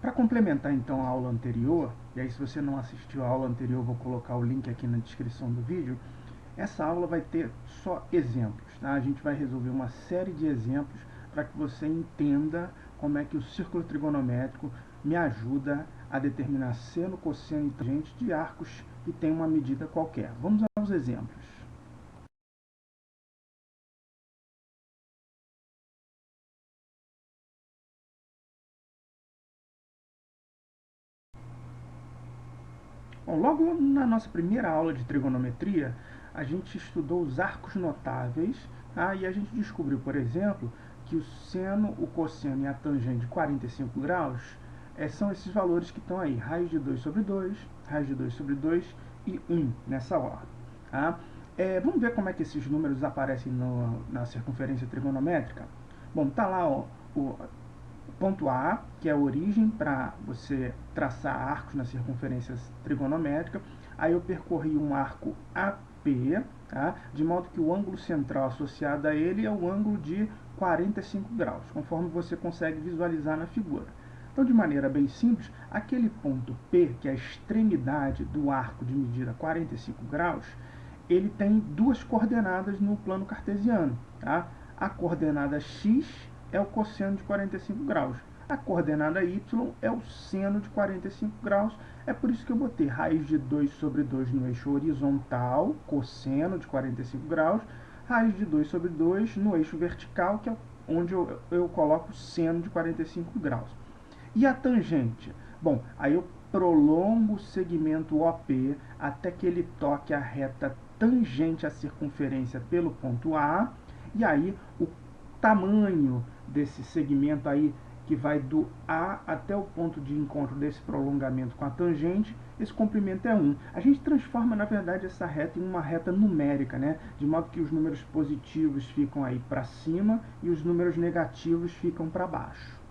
Para complementar então a aula anterior, e aí se você não assistiu a aula anterior, eu vou colocar o link aqui na descrição do vídeo. Essa aula vai ter só exemplos, tá? A gente vai resolver uma série de exemplos para que você entenda como é que o círculo trigonométrico me ajuda a determinar seno, cosseno e tangente de arcos que tem uma medida qualquer. Vamos aos exemplos. Bom, logo na nossa primeira aula de trigonometria, a gente estudou os arcos notáveis, tá? E a gente descobriu, por exemplo, que o seno, o cosseno e a tangente de 45 graus são esses valores que estão aí, raiz de 2 sobre 2, raiz de 2 sobre 2 e 1, nessa ordem. Tá? Vamos ver como é que esses números aparecem na circunferência trigonométrica? Bom, tá lá ó, o ponto A, que é a origem para você traçar arcos na circunferência trigonométrica. Aí eu percorri um arco AP, tá? De modo que o ângulo central associado a ele é o ângulo de 45 graus, conforme você consegue visualizar na figura. Então, de maneira bem simples, aquele ponto P, que é a extremidade do arco de medida 45 graus, ele tem duas coordenadas no plano cartesiano. Tá? A coordenada x é o cosseno de 45 graus. A coordenada y é o seno de 45 graus. É por isso que eu botei raiz de 2 sobre 2 no eixo horizontal, cosseno de 45 graus, raiz de 2 sobre 2 no eixo vertical, que é onde eu coloco seno de 45 graus. E a tangente? Bom, aí eu prolongo o segmento OP até que ele toque a reta tangente à circunferência pelo ponto A, e aí o tamanho desse segmento aí, que vai do A até o ponto de encontro desse prolongamento com a tangente, esse comprimento é 1. A gente transforma, na verdade, essa reta em uma reta numérica, né? De modo que os números positivos ficam aí para cima e os números negativos ficam para baixo.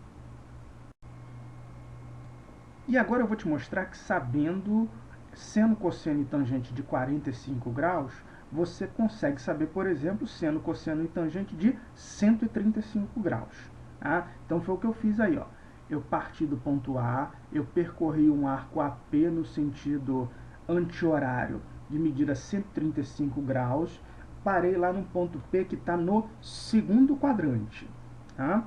E agora eu vou te mostrar que, sabendo seno, cosseno e tangente de 45 graus, você consegue saber, por exemplo, seno, cosseno e tangente de 135 graus. Tá? Então foi o que eu fiz aí. Ó. Eu parti do ponto A, eu percorri um arco AP no sentido anti-horário de medida 135 graus, parei lá no ponto P que está no segundo quadrante. Tá?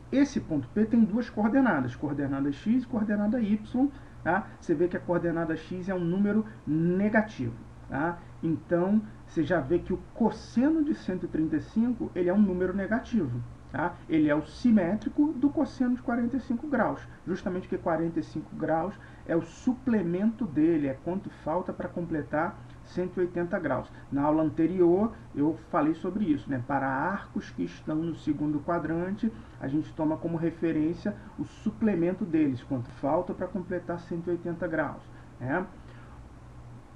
Esse ponto P tem duas coordenadas, coordenada x e coordenada y. Tá? Você vê que a coordenada x é um número negativo. Tá? Então, você já vê que o cosseno de 135 ele é um número negativo. Tá? Ele é o simétrico do cosseno de 45 graus, justamente porque 45 graus é o suplemento dele, é quanto falta para completar 180 graus. Na aula anterior eu falei sobre isso, né? Para arcos que estão no segundo quadrante, a gente toma como referência o suplemento deles, quanto falta para completar 180 graus. Né?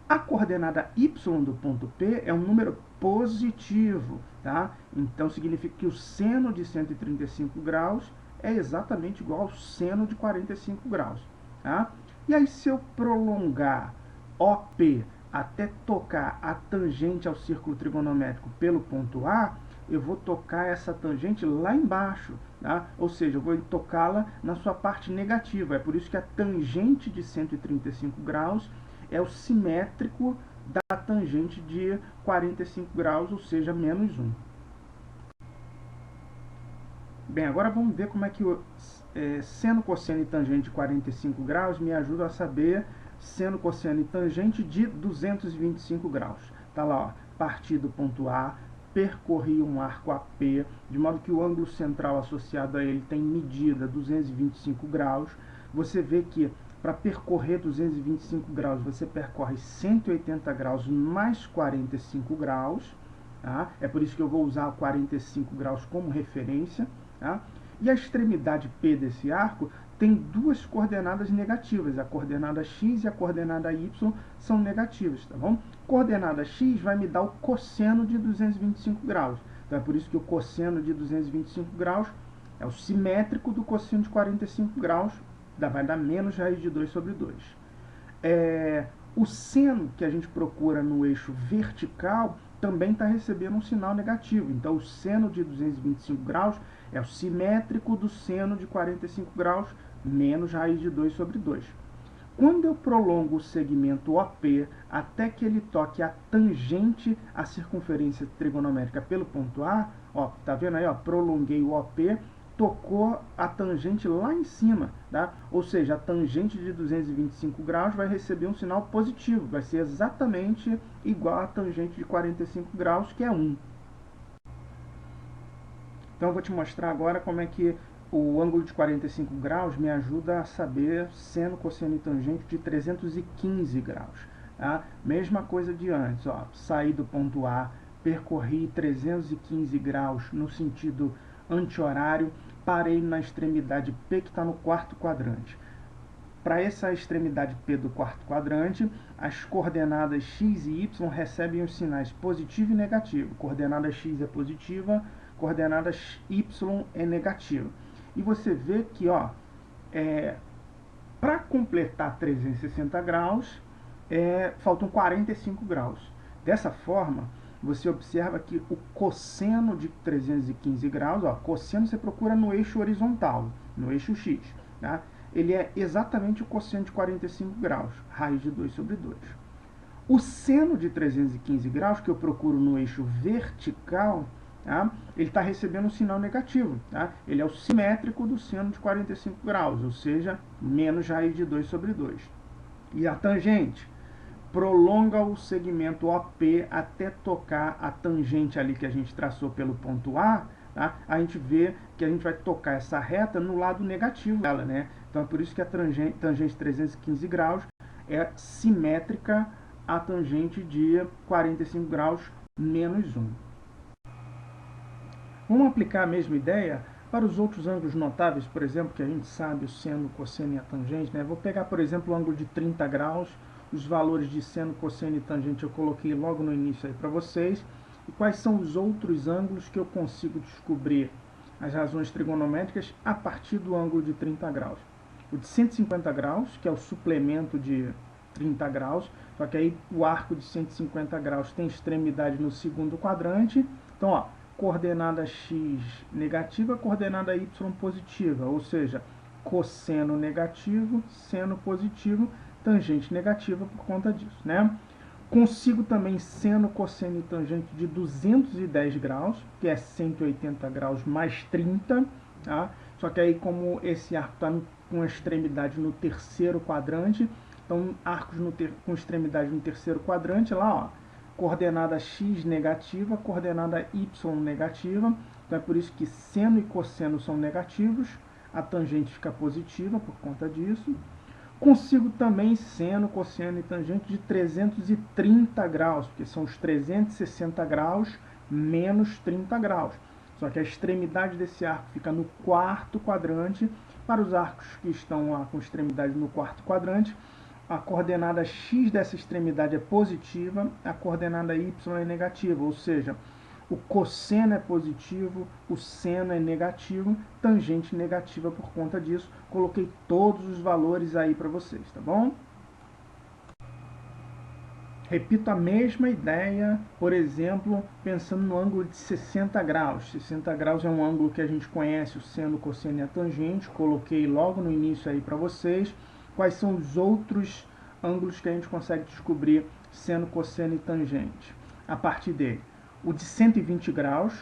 A coordenada y do ponto P é um número positivo, tá? Então significa que o seno de 135 graus é exatamente igual ao seno de 45 graus. Tá? E aí, se eu prolongar OP até tocar a tangente ao círculo trigonométrico pelo ponto A, eu vou tocar essa tangente lá embaixo, tá? Ou seja, eu vou tocá-la na sua parte negativa. É por isso que a tangente de 135 graus é o simétrico da tangente de 45 graus, ou seja, menos 1. Bem, agora vamos ver como é que o seno, cosseno e tangente de 45 graus me ajudam a saber seno, cosseno e tangente de 225 graus. Tá lá, ó, parti do ponto A, percorri um arco AP, de modo que o ângulo central associado a ele tem medida 225 graus. Você vê que para percorrer 225 graus, você percorre 180 graus mais 45 graus. Tá? É por isso que eu vou usar 45 graus como referência. Tá? E a extremidade P desse arco tem duas coordenadas negativas. A coordenada x e a coordenada y são negativas. Tá bom? Coordenada x vai me dar o cosseno de 225 graus. Então é por isso que o cosseno de 225 graus é o simétrico do cosseno de 45 graus. Vai dar menos raiz de 2 sobre 2. O seno que a gente procura no eixo vertical também está recebendo um sinal negativo. Então, o seno de 225 graus é o simétrico do seno de 45 graus menos raiz de 2 sobre 2. Quando eu prolongo o segmento OP até que ele toque a tangente à circunferência trigonométrica pelo ponto A, ó, tá vendo aí, ó, prolonguei o OP, tocou a tangente lá em cima, tá? Ou seja, a tangente de 225 graus vai receber um sinal positivo, vai ser exatamente igual à tangente de 45 graus, que é 1. Então eu vou te mostrar agora como é que o ângulo de 45 graus me ajuda a saber seno, cosseno e tangente de 315 graus. Tá? Mesma coisa de antes, ó, saí do ponto A, percorri 315 graus no sentido anti-horário, parei na extremidade P que está no quarto quadrante. Para essa extremidade P do quarto quadrante, as coordenadas x e y recebem os sinais positivo e negativo. Coordenada x é positiva, coordenada y é negativa. E você vê que, ó, para completar 360 graus, faltam 45 graus. Dessa forma, você observa que o cosseno de 315 graus, ó, cosseno você procura no eixo horizontal, no eixo x, tá? Ele é exatamente o cosseno de 45 graus, raiz de 2 sobre 2. O seno de 315 graus, que eu procuro no eixo vertical, tá? Ele está recebendo um sinal negativo. Tá? Ele é o simétrico do seno de 45 graus, ou seja, menos raiz de 2 sobre 2. E a tangente? Prolonga o segmento OP até tocar a tangente ali que a gente traçou pelo ponto A, tá? A gente vê que a gente vai tocar essa reta no lado negativo dela, né? Então é por isso que a tangente 315 graus é simétrica à tangente de 45 graus menos 1. Vamos aplicar a mesma ideia para os outros ângulos notáveis, por exemplo, que a gente sabe o seno, o cosseno e a tangente, né? Vou pegar, por exemplo, o ângulo de 30 graus, os valores de seno, cosseno e tangente eu coloquei logo no início aí para vocês. E quais são os outros ângulos que eu consigo descobrir as razões trigonométricas a partir do ângulo de 30 graus? O de 150 graus, que é o suplemento de 30 graus, só que aí o arco de 150 graus tem extremidade no segundo quadrante. Então, ó, coordenada x negativa, coordenada y positiva, ou seja, cosseno negativo, seno positivo, tangente negativa por conta disso, né? Consigo também seno, cosseno e tangente de 210 graus, que é 180 graus mais 30, tá? Só que aí como esse arco está com a extremidade no terceiro quadrante, então arcos com extremidade no terceiro quadrante, lá ó, coordenada x negativa, coordenada y negativa, então é por isso que seno e cosseno são negativos, a tangente fica positiva por conta disso. Consigo também seno, cosseno e tangente de 330 graus, porque são os 360 graus menos 30 graus. Só que a extremidade desse arco fica no quarto quadrante. Para os arcos que estão lá com extremidade no quarto quadrante, a coordenada x dessa extremidade é positiva, a coordenada y é negativa, ou seja, o cosseno é positivo, o seno é negativo, tangente negativa por conta disso. Coloquei todos os valores aí para vocês, tá bom? Repito a mesma ideia, por exemplo, pensando no ângulo de 60 graus. 60 graus é um ângulo que a gente conhece, o seno, o cosseno e a tangente. Coloquei logo no início aí para vocês. Quais são os outros ângulos que a gente consegue descobrir seno, cosseno e tangente? A partir dele. O de 120 graus,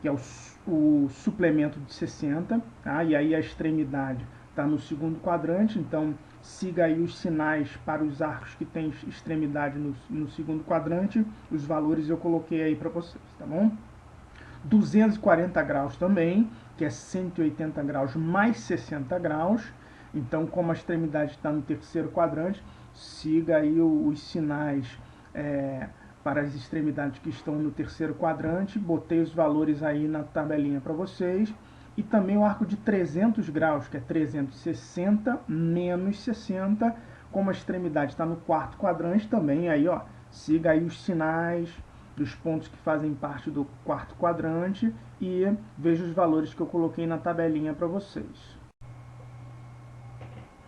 que é o suplemento de 60, tá? E aí a extremidade está no segundo quadrante, então siga aí os sinais para os arcos que têm extremidade no segundo quadrante, os valores eu coloquei aí para vocês, tá bom? 240 graus também, que é 180 graus mais 60 graus, então como a extremidade está no terceiro quadrante, siga aí os sinais para as extremidades que estão no terceiro quadrante, botei os valores aí na tabelinha para vocês. E também o arco de 300 graus, que é 360 menos 60, como a extremidade está no quarto quadrante também, aí ó, siga aí os sinais dos pontos que fazem parte do quarto quadrante e veja os valores que eu coloquei na tabelinha para vocês.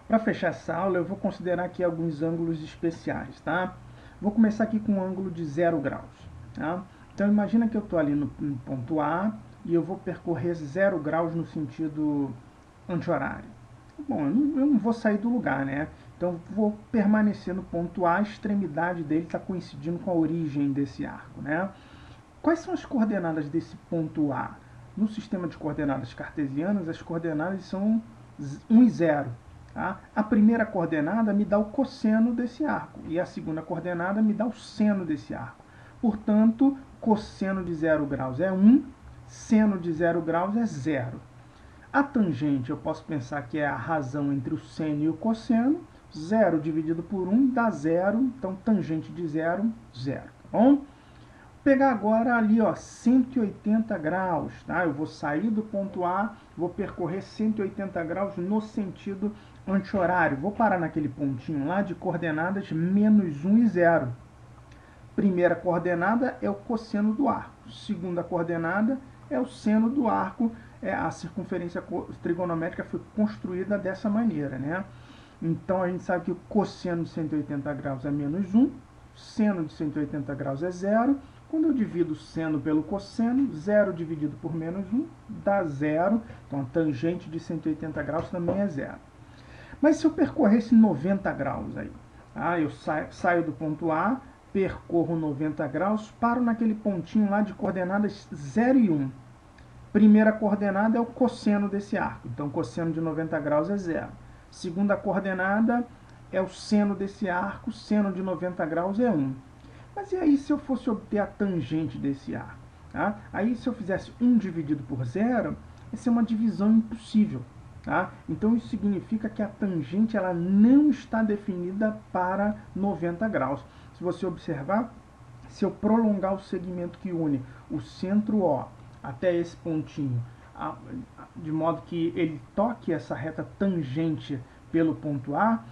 Para fechar essa aula, eu vou considerar aqui alguns ângulos especiais, tá? Vou começar aqui com um ângulo de 0 graus. Tá? Então imagina que eu estou ali no ponto A e eu vou percorrer 0 graus no sentido anti-horário. Bom, eu não vou sair do lugar, né? Então vou permanecer no ponto A, a extremidade dele está coincidindo com a origem desse arco, né? Quais são as coordenadas desse ponto A? No sistema de coordenadas cartesianas, as coordenadas são 1 e 0. Tá? A primeira coordenada me dá o cosseno desse arco e a segunda coordenada me dá o seno desse arco. Portanto, cosseno de 0 graus é 1, seno de 0 graus é 0. A tangente eu posso pensar que é a razão entre o seno e o cosseno. 0 dividido por 1 dá 0, então tangente de 0, 0. Tá bom? Pegar agora ali, ó, 180 graus, tá? Eu vou sair do ponto A, vou percorrer 180 graus no sentido anti-horário. Vou parar naquele pontinho lá de coordenadas menos 1 e 0. Primeira coordenada é o cosseno do arco. Segunda coordenada é o seno do arco. A circunferência trigonométrica foi construída dessa maneira, né? Então a gente sabe que o cosseno de 180 graus é menos 1, seno de 180 graus é 0. Quando eu divido o seno pelo cosseno, 0 dividido por menos 1 dá 0. Então a tangente de 180 graus também é 0. Mas se eu percorresse 90 graus aí, eu saio do ponto A, percorro 90 graus, paro naquele pontinho lá de coordenadas 0 e 1. Primeira coordenada é o cosseno desse arco, então cosseno de 90 graus é 0. Segunda coordenada é o seno desse arco, seno de 90 graus é 1. Mas e aí se eu fosse obter a tangente desse arco? Tá? Aí se eu fizesse 1 dividido por 0, ia ser uma divisão impossível. Tá? Então isso significa que a tangente ela não está definida para 90 graus. Se você observar, se eu prolongar o segmento que une o centro O até esse pontinho, de modo que ele toque essa reta tangente pelo ponto A,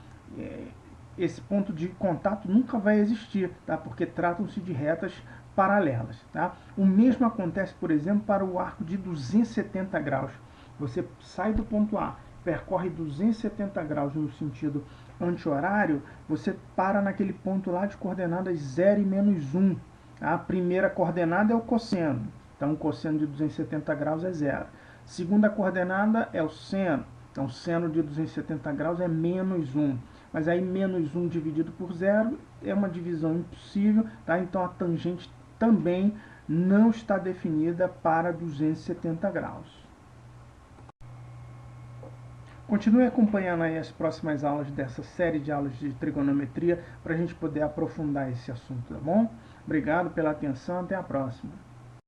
esse ponto de contato nunca vai existir, tá? Porque tratam-se de retas paralelas. Tá? O mesmo acontece, por exemplo, para o arco de 270 graus. Você sai do ponto A, percorre 270 graus no sentido anti-horário, você para naquele ponto lá de coordenadas 0 e menos 1. A primeira coordenada é o cosseno, então o cosseno de 270 graus é 0. Segunda coordenada é o seno, então o seno de 270 graus é menos 1. Mas aí menos 1 dividido por 0 é uma divisão impossível, tá? Então a tangente também não está definida para 270 graus. Continue acompanhando aí as próximas aulas dessa série de aulas de trigonometria para a gente poder aprofundar esse assunto, tá bom? Obrigado pela atenção, até a próxima.